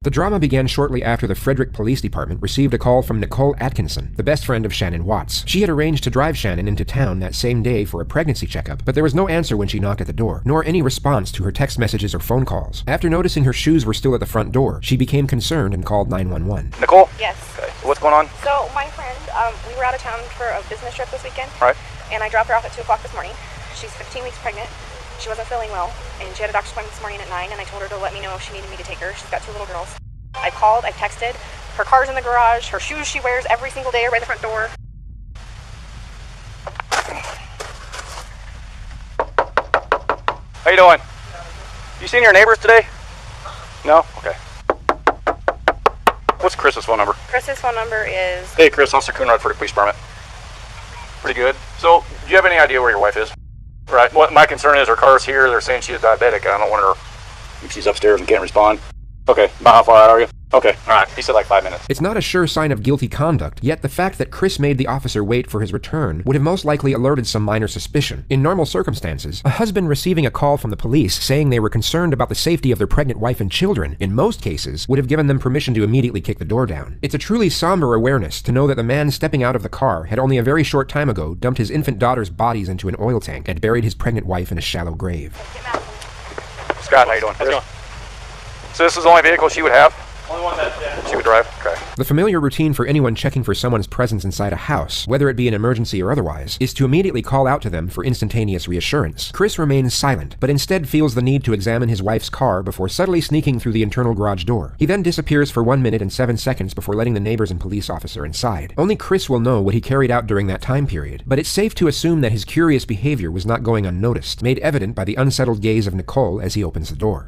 The drama began shortly after the Frederick Police Department received a call from Nicole Atkinson, the best friend of Shanann Watts. She had arranged to drive Shanann into town that same day for a pregnancy checkup, but there was no answer when she knocked at the door, nor any response to her text messages or phone calls. After noticing her shoes were still at the front door, she became concerned and called 911. Nicole? Yes. Okay. What's going on? So my friend, we were out of town for a business trip this weekend. Right. And I dropped her off at 2 o'clock this morning. She's 15 weeks pregnant. She wasn't feeling well, and she had a doctor's appointment this morning at 9, and I told her to let me know if she needed me to take her. She's got 2 little girls. I called, I texted. Her car's in the garage. Her shoes she wears every single day are by the front door. How you doing? You seen your neighbors today? No? Okay. What's Chris's phone number? Chris's phone number is... Hey Chris, Officer Coonrod for the police department. Pretty good. So, do you have any idea where your wife is? Right. What my concern is, her car's here. They're saying she's diabetic, and I don't want her... If she's upstairs and can't respond. Okay. About how far out are you? Okay. Alright. He said like 5 minutes. It's not a sure sign of guilty conduct, yet the fact that Chris made the officer wait for his return would have most likely alerted some minor suspicion. In normal circumstances, a husband receiving a call from the police saying they were concerned about the safety of their pregnant wife and children, in most cases, would have given them permission to immediately kick the door down. It's a truly somber awareness to know that the man stepping out of the car had only a very short time ago dumped his infant daughter's bodies into an oil tank and buried his pregnant wife in a shallow grave. Scott, how you doing? How's it going? So this is the only vehicle she would have? Only one that She would drive? Okay. The familiar routine for anyone checking for someone's presence inside a house, whether it be an emergency or otherwise, is to immediately call out to them for instantaneous reassurance. Chris remains silent, but instead feels the need to examine his wife's car before subtly sneaking through the internal garage door. He then disappears for 1 minute and 7 seconds before letting the neighbors and police officer inside. Only Chris will know what he carried out during that time period, but it's safe to assume that his curious behavior was not going unnoticed, made evident by the unsettled gaze of Nicole as he opens the door.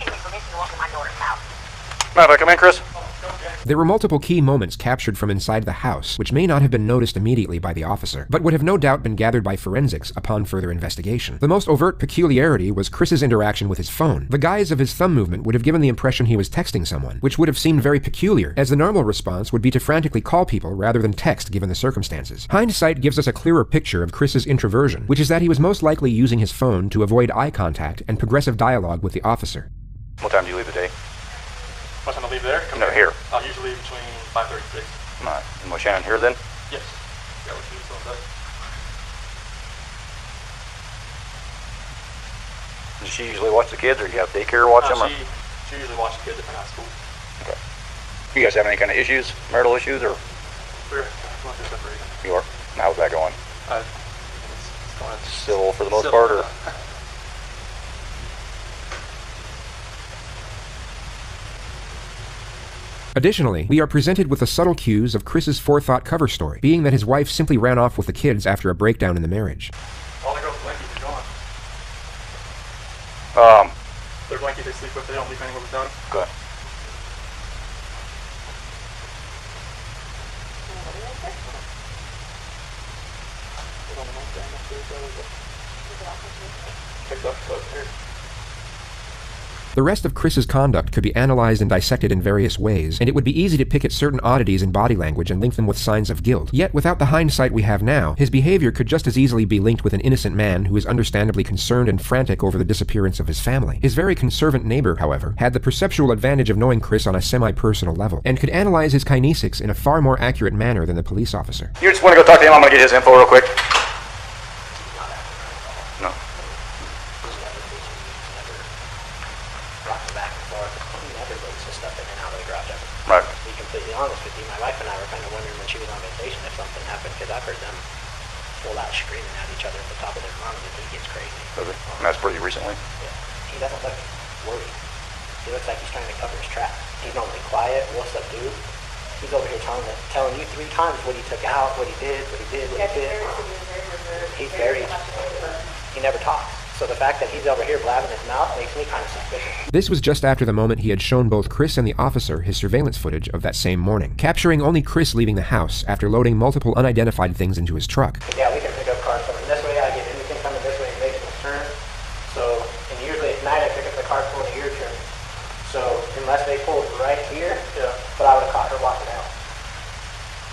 Mind if I come in, Chris? There were multiple key moments captured from inside the house, which may not have been noticed immediately by the officer, but would have no doubt been gathered by forensics upon further investigation. The most overt peculiarity was Chris's interaction with his phone. The guise of his thumb movement would have given the impression he was texting someone, which would have seemed very peculiar, as the normal response would be to frantically call people rather than text given the circumstances. Hindsight gives us a clearer picture of Chris's introversion, which is that he was most likely using his phone to avoid eye contact and progressive dialogue with the officer. What time do you leave today? What time to leave there? No, here. I'll usually leave between 5:30 and 6. Alright. And was Shanann here then? Yes. Yeah, what she was doing that. Does she usually watch the kids, or do you have daycare watch them? She usually watches the kids if they're not at school. Okay. You guys have any kind of issues, marital issues, or? We're going through separation. You are? How's that going? It's going Civil for the most part, or? Additionally, we are presented with the subtle cues of Chris's forethought cover story, being that his wife simply ran off with the kids after a breakdown in the marriage. All the girls' blankets are gone. Their blanket they sleep with, they don't leave anywhere without them. Good. Picked up, so it's here. The rest of Chris's conduct could be analyzed and dissected in various ways, and it would be easy to pick at certain oddities in body language and link them with signs of guilt. Yet, without the hindsight we have now, his behavior could just as easily be linked with an innocent man who is understandably concerned and frantic over the disappearance of his family. His very conservant neighbor, however, had the perceptual advantage of knowing Chris on a semi-personal level, and could analyze his kinesics in a far more accurate manner than the police officer. You just want to go talk to him? I'm going to get his info real quick. No. Right. To be completely honest with you, my wife and I were kind of wondering when she was on vacation if something happened, because I've heard them full out screaming at each other at the top of their lungs, and he gets crazy. Really? And that's pretty recently? Yeah. He doesn't look worried. He looks like he's trying to cover his tracks. He's normally quiet, real subdued. He's over here telling you 3 times what he took out, what he did, what he did, what he did. He's very, he never talks. So the fact that he's over here blabbing his mouth makes me kind of suspicious. This was just after the moment he had shown both Chris and the officer his surveillance footage of that same morning, capturing only Chris leaving the house after loading multiple unidentified things into his truck. Yeah, we can pick up cars coming this way. I get anything coming this way and making a turn. So, and usually at night I pick up the car pulling a U-turn. So, unless they pulled right here, but I would have caught her walking out.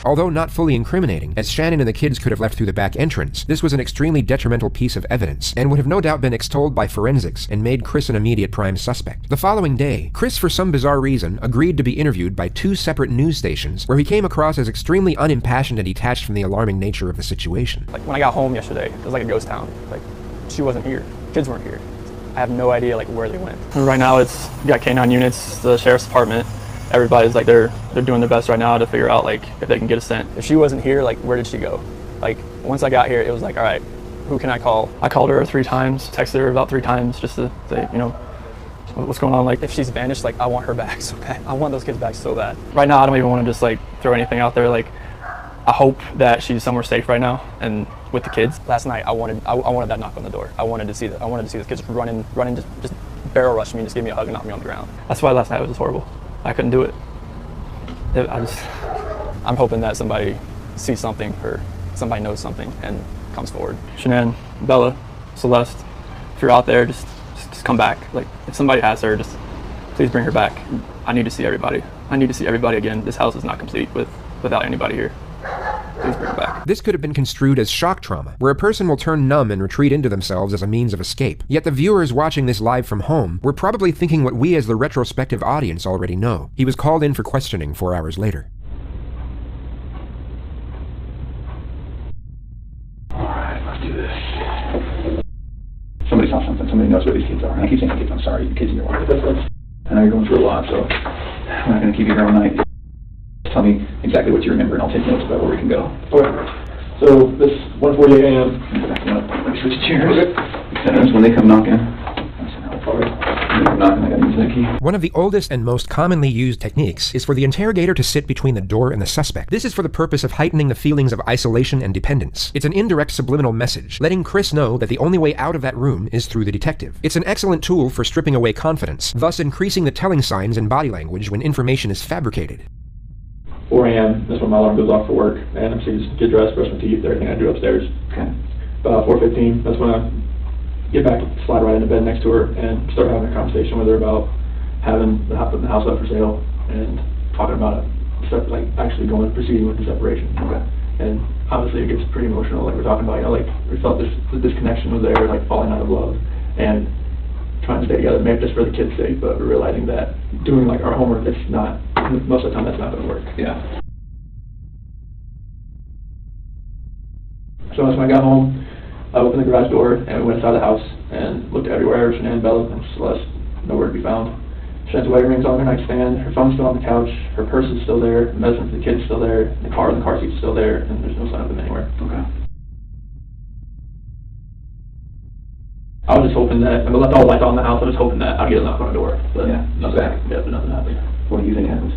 Although not fully incriminating, as Shanann and the kids could have left through the back entrance, this was an extremely detrimental piece of evidence, and would have no doubt been extolled by forensics and made Chris an immediate prime suspect. The following day, Chris, for some bizarre reason, agreed to be interviewed by 2 separate news stations, where he came across as extremely unimpassioned and detached from the alarming nature of the situation. Like when I got home yesterday, it was like a ghost town. Like she wasn't here, kids weren't here. I have no idea like where they went. And right now it's you got K9 units, the sheriff's department. Everybody's like they're doing their best right now to figure out like if they can get a scent. If she wasn't here, like where did she go? Like once I got here, it was like, all right, who can I call? I called her 3 times, texted her about 3 times just to say, you know, what's going on. Like if she's vanished, like I want her back so bad. I want those kids back so bad. Right now I don't even want to just like throw anything out there. Like I hope that she's somewhere safe right now and with the kids. Last night I wanted that knock on the door. I wanted to see that. I wanted to see the kids running, just barrel rush me and just give me a hug and knock me on the ground. That's why last night was just horrible. I couldn't do it. I'm hoping that somebody sees something or somebody knows something and comes forward. Shanann, Bella, Celeste, if you're out there, just come back. Like if somebody has her, just please bring her back. I need to see everybody. I need to see everybody again. This house is not complete without anybody here. Please bring her back. This could have been construed as shock trauma, where a person will turn numb and retreat into themselves as a means of escape. Yet the viewers watching this live from home were probably thinking what we as the retrospective audience already know. He was called in for questioning 4 hours later. Alright, let's do this. Somebody saw something. Somebody knows where these kids are. And I keep saying kids, I'm sorry, kids in your life. I know you're going through a lot, so I'm not going to keep you here all night. Tell me exactly what you remember, and I'll take notes about where we can go. Okay. So this 1:48 a.m. Let me switch chairs. Okay. When they come knocking. One of the oldest and most commonly used techniques is for the interrogator to sit between the door and the suspect. This is for the purpose of heightening the feelings of isolation and dependence. It's an indirect subliminal message, letting Chris know that the only way out of that room is through the detective. It's an excellent tool for stripping away confidence, thus increasing the telling signs and body language when information is fabricated. 4 a.m. That's when my alarm goes off for work, and I'm just get dressed, brush my teeth, everything I do upstairs. Okay. About 4:15, that's when I get back, slide right into bed next to her, and start having a conversation with her about putting the house up for sale and talking about it, like actually proceeding with the separation. Okay. And obviously it gets pretty emotional, like we're talking about, you know, like we felt this disconnection was there, like falling out of love, and trying to stay together, maybe just for the kids' sake, but we're realizing that doing like our homework, it's not, most of the time that's not going to work. Yeah. So that's when I got home, I opened the garage door and we went inside the house and looked everywhere. Shanann, Bella, and Celeste, nowhere to be found. Shannann's wedding ring's on her nightstand, her phone's still on the couch, her purse is still there, the medicine for the kids is still there, the car seat's still there, and there's no sign of them anywhere. Okay. I was just hoping that, I left all the lights on in the house, I was hoping that I'd get a knock on the door. But yeah, nothing, yeah, but nothing happened. What do you think happened?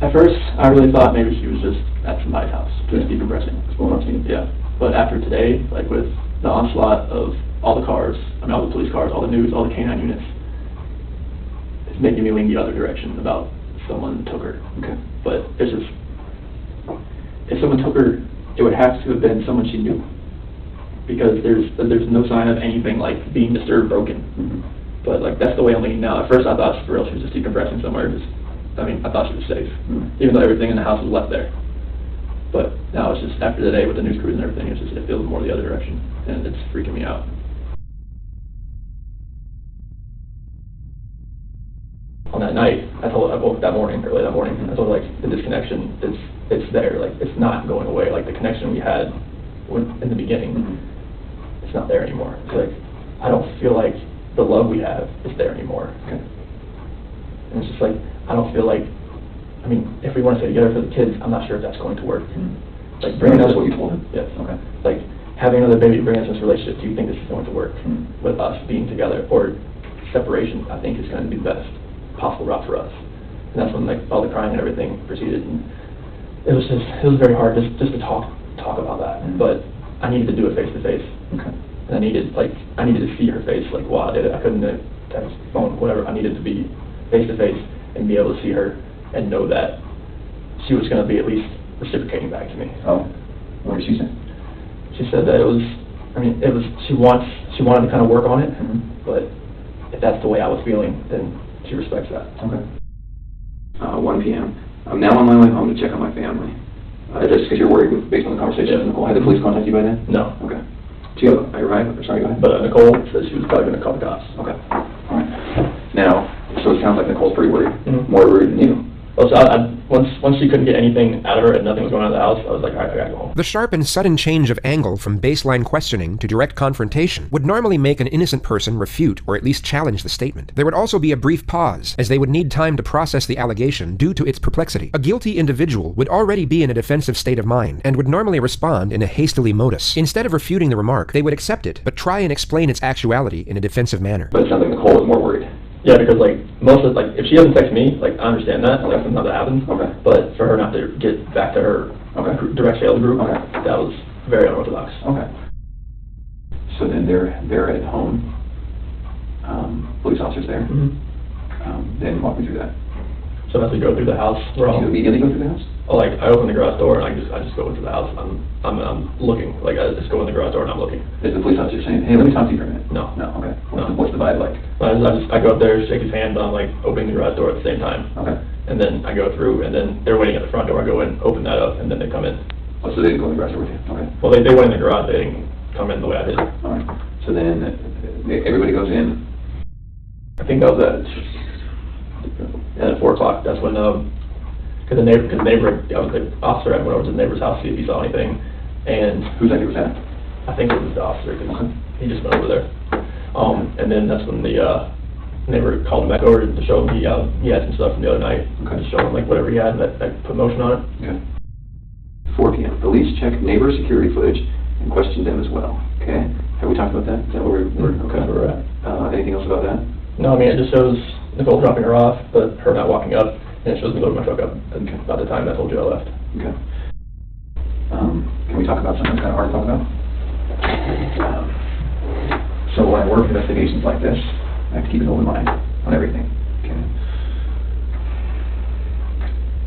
At first, I really thought maybe she was just at somebody's house, just decompressing. That's what I'm seeing. Yeah. But after today, like with the onslaught of all the cars, all the police cars, all the news, all the K9 units, it's making me lean the other direction about someone took her. Okay. But it's just, if someone took her, it would have to have been someone she knew. Because there's no sign of anything like being disturbed, broken. Mm-hmm. But like that's the way I'm leaning now. At first I thought for real she was just decompressing somewhere. I thought she was safe, even though everything in the house was left there. But now it's just after the day with the news crews and everything, it feels more the other direction, and it's freaking me out. On that night, I woke up early that morning, I told her like the disconnection it's there, like it's not going away. Like the connection we had in the beginning, it's not there anymore. It's like I don't feel like the love we have is there anymore. Okay. And it's just like I don't feel like, I mean, if we want to stay together for the kids, I'm not sure if that's going to work. Like bringing that's what you told him? Yes. Okay. Like having another baby, bringing us this relationship. Do you think this is going to work with us being together, or separation? I think is going to be the best possible route for us. And that's when like all the crying and everything proceeded, and it was very hard just to talk about that. But I needed to do it face to face. Okay. And I needed to see her face like while I did it. I couldn't text, phone, whatever. I needed to be face to face and be able to see her and know that she was going to be at least reciprocating back to me. Oh, what did she say? She said that she wanted to kind of work on it, but if that's the way I was feeling, then she respects that. Okay. 1 p.m. I'm now on my way home to check on my family. Just because you're worried based on the conversation with Nicole. Had the police contact you by then? No. Okay. So you arrived? Sorry, go ahead. But Nicole said she was probably going to call the cops. Okay. All right. Now, so it sounds like Nicole's pretty worried. Mm-hmm. More worried than you. Well, so once she couldn't get anything out of her and nothing was going on in the house, I was like, all right, I gotta go home. The sharp and sudden change of angle from baseline questioning to direct confrontation would normally make an innocent person refute or at least challenge the statement. There would also be a brief pause, as they would need time to process the allegation due to its perplexity. A guilty individual would already be in a defensive state of mind and would normally respond in a hastily modus. Instead of refuting the remark, they would accept it, but try and explain its actuality in a defensive manner. But it sounds like Nicole was more worried. Yeah, because like most of if she doesn't text me, like I understand that, like sometimes that happens. Okay. But for her not to get back to her direct sales group, that was very unorthodox. Okay. So then they're at home. Police officers there. Mm-hmm. Then walk me through that. So as we go through the house, we're all Did you immediately go through the house? like I open the garage door and I just go into the house. I'm looking, like I just go in the garage door and I'm looking. Is the police officer saying, "Hey, let me talk to you for a minute"? No. No. Okay. No. What's the vibe like? I go up there, shake his hand, but I'm like opening the garage door at the same time. Okay. And then I go through, and then they're waiting at the front door. I go in, open that up, and then they come in. Oh, so they didn't go in the garage door with you? Okay. Well, they went in the garage. They didn't come in the way I did. All right. So then everybody goes in. I think that was at 4 o'clock. That's when because the officer went over to the neighbor's house to see if he saw anything, and Whose idea was that? I think it was the officer because he just went over there. And then that's when the neighbor called him back over to show him he had some stuff from the other night. Okay. To show him like whatever he had and that put motion on it. Okay. 4 p.m. Police check neighbor security footage and question them as well. Okay. Have we talked about that? Is that where we're okay? Where we're at. Anything else about that? No, I mean it just shows Nicole dropping her off, but her not walking up, and it shows me loading my truck up. Okay. About the time I told you I left. Okay. Can we talk about something that's kind of hard to talk about? So when I work investigations like this, I have to keep an open mind on everything. Okay.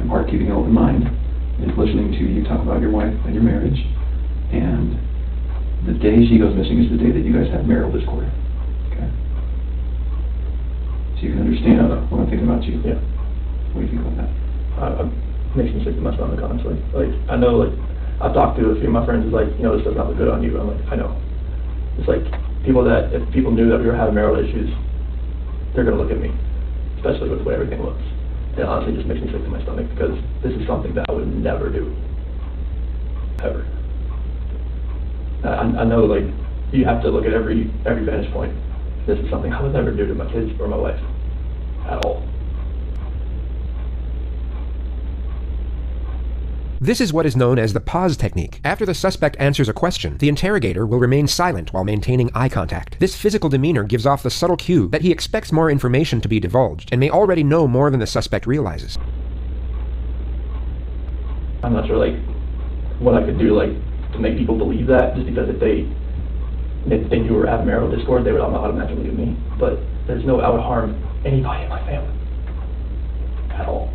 And part of keeping an open mind is listening to you talk about your wife and your marriage, and the day she goes missing is the day that you guys have marital discord. Okay. So you can understand what I'm thinking about you. Yeah. What do you think about that? It makes me sick to my stomach, honestly. Like I know, like I've talked to a few of my friends who's like, this does not look good on you. I'm like, I know. It's like if people knew that we were having marital issues, they're gonna look at me, especially with the way everything looks. It honestly just makes me sick to my stomach because this is something that I would never do, ever. I know, like you have to look at every vantage point. This is something I would never do to my kids or my wife, at all. This is what is known as the pause technique. After the suspect answers a question, the interrogator will remain silent while maintaining eye contact. This physical demeanor gives off the subtle cue that he expects more information to be divulged and may already know more than the suspect realizes. I'm not sure, like, what I could do, like, to make people believe that, just because if they knew we were having marital discord, they would automatically believe me. But there's no, I would harm anybody in my family. At all.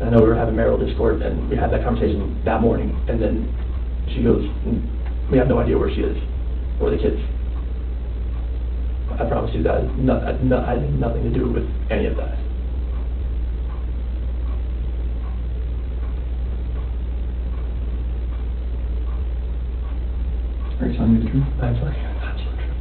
I know we were having marital discord, and we had that conversation that morning, and then she goes, we have no idea where she is, or the kids. I promise you that I had nothing to do with any of that. Are you telling me the truth? I'm telling you the absolute truth.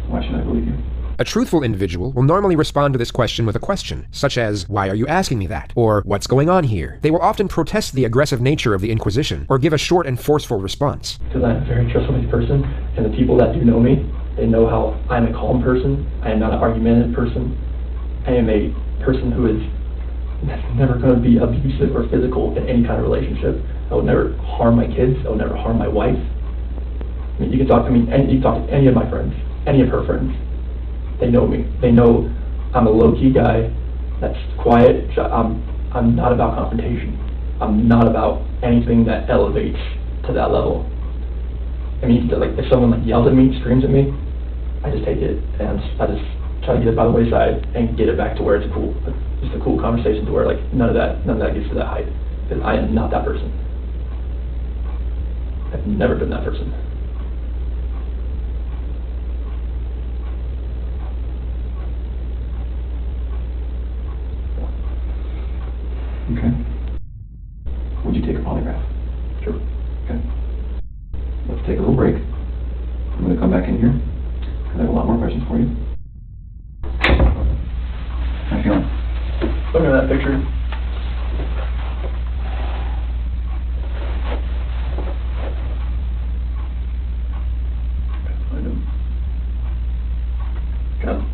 Why should I believe you? A truthful individual will normally respond to this question with a question, such as, "Why are you asking me that?" or "What's going on here?" They will often protest the aggressive nature of the inquisition, or give a short and forceful response. Because I'm a very trustworthy person, and the people that do know me, they know how I'm a calm person. I am not an argumentative person. I am a person who is never going to be abusive or physical in any kind of relationship. I would never harm my kids. I would never harm my wife. I mean, you can talk to any of my friends, any of her friends. They know me. They know I'm a low-key guy that's quiet. I'm not about confrontation. I'm not about anything that elevates to that level. I mean, like if someone like yells at me, screams at me, I just take it and I just try to get it by the wayside and get it back to where it's cool. Just a cool conversation to where like none of that gets to that height. Because I am not that person. I've never been that person. question for you. How you feeling? Look at that picture. Find him. Got him.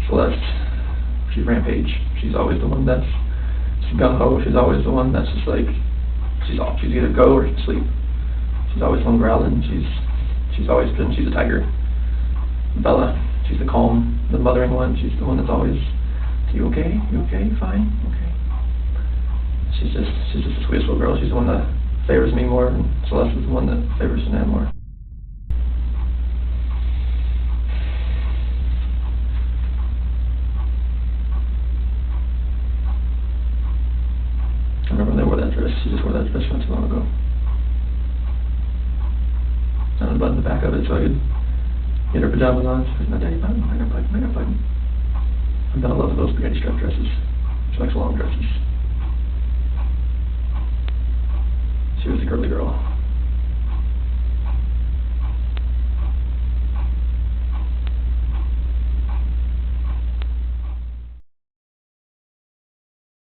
Celeste, she's rampage. She's always the one that's gung-ho. She's always the one that's just like, she's off. She's either go or sleep. She's always the one growling. She's always been, she's a tiger. Bella, she's the calm, the mothering one. She's the one that's always, you okay? You okay? Fine? Okay. She's just the sweetest little girl. She's the one that favors me more, and Celeste is the one that favors Shanann more. I remember when they wore that dress. She just wore that dress not too long ago. I unbuttoned the back of it so I could get her pajamas on. She goes, "No, Daddy, button. I got button. I'm gonna love those spaghetti strap dresses. She likes long dresses. She was a girly girl.